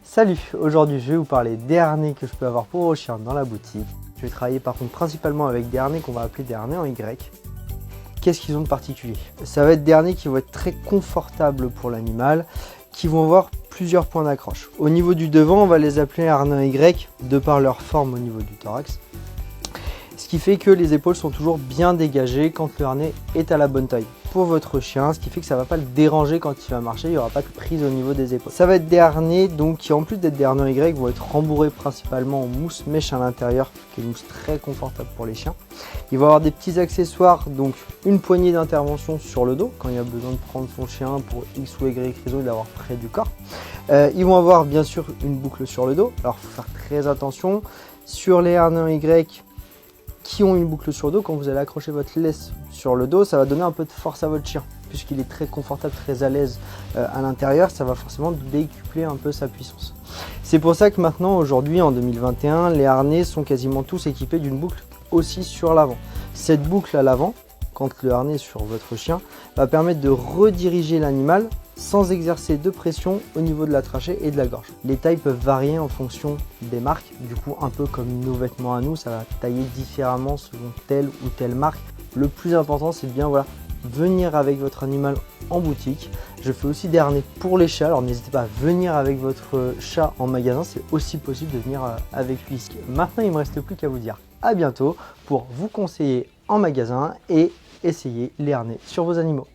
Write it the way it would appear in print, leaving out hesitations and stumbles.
Salut, aujourd'hui je vais vous parler des harnais que je peux avoir pour vos chiens dans la boutique. Je vais travailler par contre principalement avec des harnais qu'on va appeler des harnais en Y. Qu'est-ce qu'ils ont de particulier? Ça va être des harnais qui vont être très confortables pour l'animal, qui vont avoir plusieurs points d'accroche. Au niveau du devant, on va les appeler harnais Y de par leur forme au niveau du thorax. Ce qui fait que les épaules sont toujours bien dégagées quand le harnais est à la bonne taille pour votre chien, ce qui fait que ça ne va pas le déranger quand il va marcher, il n'y aura pas de prise au niveau des épaules. Ça va être des harnais donc, qui en plus d'être des harnais Y vont être rembourrés principalement en mousse mèche à l'intérieur, qui est une mousse très confortable pour les chiens. Il va y avoir des petits accessoires, donc une poignée d'intervention sur le dos quand il y a besoin de prendre son chien pour X ou Y raison et d'avoir près du corps. Ils vont avoir bien sûr une boucle sur le dos, alors il faut faire très attention. Sur les harnais Y qui ont une boucle sur le dos, quand vous allez accrocher votre laisse sur le dos, ça va donner un peu de force à votre chien, puisqu'il est très confortable, très à l'aise à l'intérieur, ça va forcément décupler un peu sa puissance. C'est pour ça que maintenant, aujourd'hui, en 2021, les harnais sont quasiment tous équipés d'une boucle aussi sur l'avant. Cette boucle à l'avant, quand le harnais est sur votre chien, va permettre de rediriger l'animal sans exercer de pression au niveau de la trachée et de la gorge. Les tailles peuvent varier en fonction des marques, du coup un peu comme nos vêtements à nous, ça va tailler différemment selon telle ou telle marque. Le plus important c'est de bien venir avec votre animal en boutique. Je fais aussi des harnais pour les chats, alors n'hésitez pas à venir avec votre chat en magasin, c'est aussi possible de venir avec lui. Maintenant il ne me reste plus qu'à vous dire à bientôt pour vous conseiller en magasin et essayer les harnais sur vos animaux.